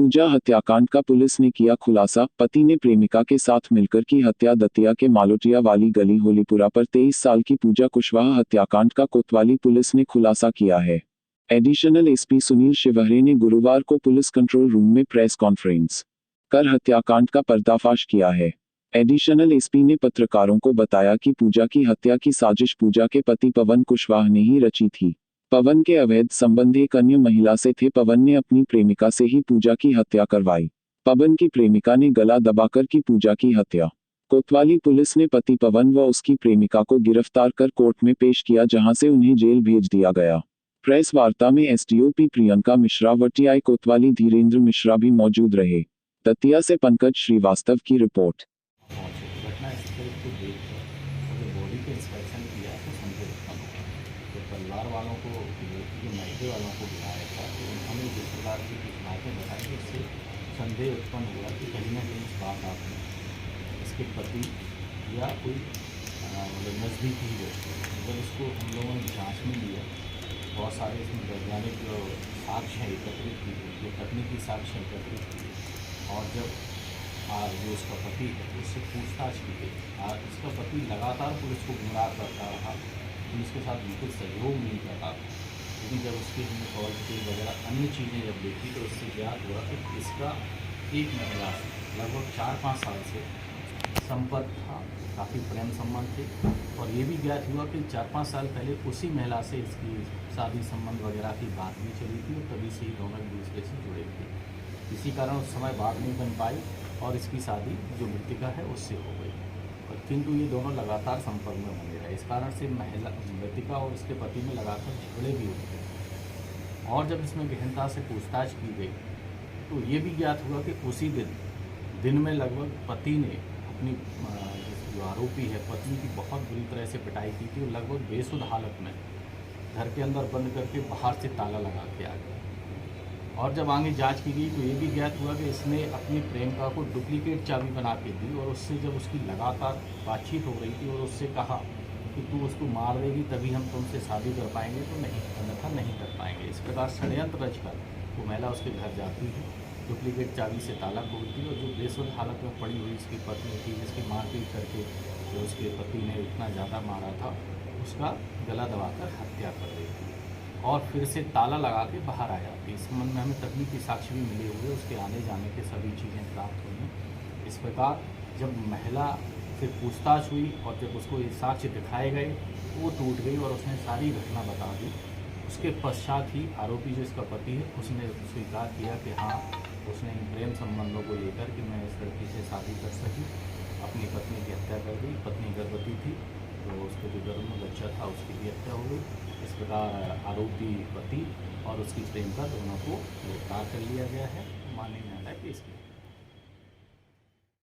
पूजा हत्याकांड का पुलिस ने किया खुलासा। पति ने प्रेमिका के साथ मिलकर की हत्या। दतिया के मालोटिया वाली गली होलीपुरा पर 23 साल की पूजा कुशवाहा हत्याकांड का कोतवाली पुलिस ने खुलासा किया है। एडिशनल एसपी सुनील शिवहरे ने गुरुवार को पुलिस कंट्रोल रूम में प्रेस कॉन्फ्रेंस कर हत्याकांड का पर्दाफाश किया है। एडिशनल एसपी ने पत्रकारों को बताया कि पूजा की हत्या की साजिश पूजा के पति पवन कुशवाहा ने ही रची थी। पवन के अवैध संबंध एक अन्य महिला से थे। पवन ने अपनी प्रेमिका से ही पूजा की हत्या करवाई। पवन की प्रेमिका ने गला दबाकर की पूजा की हत्या। कोतवाली पुलिस ने पति पवन व उसकी प्रेमिका को गिरफ्तार कर कोर्ट में पेश किया, जहां से उन्हें जेल भेज दिया गया। प्रेस वार्ता में एसडीओपी प्रियंका मिश्रा व टीआई कोतवाली धीरेन्द्र मिश्रा भी मौजूद रहे। दतिया से पंकज श्रीवास्तव की रिपोर्ट। घटनास्थल को देखकर और जो बॉडी का इंस्पेक्शन किया तो संदेह उत्पन्न हुआ। तो परिवार वालों को, लड़की के मायके वालों को बुलाया गया तो उन्होंने जिस प्रकार की कुछ बातें बताई उससे संदेह उत्पन्न हुआ कि कहीं ना कहीं इस वारदात में इसके पति या कोई मतलब नज़दीकी व्यक्ति, जब इसको हम लोगों ने जाँच में लिया, बहुत सारे इसमें वैज्ञानिक जो साक्ष्य हैं एकत्रित किए, जो तकनीकी साक्ष्य एकत्रित किए, और जब जो इसका पति है उससे पूछताछ की गई। इसका पति लगातार पुलिस को गुमराह करता रहा, पुलिस के साथ बिल्कुल सहयोग नहीं करता था। लेकिन जब उसकी हमने कॉल डिटेल वगैरह अन्य चीज़ें जब देखी तो उससे ज्ञात हुआ कि इसका एक महिला से लगभग 4-5 साल से संपर्क था, काफ़ी प्रेम संबंध थे। और ये भी ज्ञात हुआ कि 4-5 साल पहले उसी महिला से इसकी शादी संबंध वगैरह की बात भी चली थी और तभी से ही दोनों एक दूसरे से जुड़े थे। इसी कारण उस समय बात नहीं बन पाई और इसकी शादी जो मृतिका है उससे हो गई। और किंतु ये दोनों लगातार संपर्क में बने रहे। इस कारण से महिला मृतिका और उसके पति में लगातार झगड़े भी होते हैं। और जब इसमें गहनता से पूछताछ की गई तो ये भी ज्ञात हुआ कि उसी दिन में लगभग पति ने अपनी जो आरोपी है पत्नी की बहुत बुरी तरह से पिटाई की थी और लगभग बेसुध हालत में घर के अंदर बंद करके बाहर से ताला लगा के आ गया। और जब आगे जांच की गई तो ये भी ज्ञात हुआ कि इसने अपनी प्रेमिका को डुप्लीकेट चाबी बना के दी और उससे जब उसकी लगातार बातचीत हो रही थी और उससे कहा कि तू उसको मार देगी तभी हम तुमसे शादी कर पाएंगे, तो नहीं, अन्यथा नहीं कर पाएंगे। इस प्रकार षड्यंत्र रचकर वो महिला उसके घर जाती है, डुप्लीकेट चाबी से ताला खोलती है और जो बेसुध हालत में पड़ी हुई उसकी पत्नी थी, जिसकी मारपीट करके जो उसके पति ने इतना ज़्यादा मारा था, उसका गला दबाकर हत्या कर रही थी और फिर से ताला लगा के बाहर आ जाती। इस संबंध में हमें तकनीकी साक्ष्य भी मिले हुए, उसके आने जाने के सभी चीज़ें प्राप्त हुई। इस प्रकार जब महिला से पूछताछ हुई और जब उसको ये साक्ष्य दिखाए गए तो वो टूट गई और उसने सारी घटना बता दी। उसके पश्चात ही आरोपी जो इसका पति है उसने स्वीकार किया कि हाँ, उसने इन प्रेम संबंधों को लेकर कि मैं इस लड़की से शादी कर सकी, अपनी पत्नी की हत्या कर दी। पत्नी गर्भवती थी तो उसके जो गर्भ में बच्चा था उसकी भी हत्या हो गई। इस प्रकार आरोपी पति और उसकी प्रेमिका दोनों को गिरफ्तार कर लिया गया है। माननीय न्यायालय पेश किया।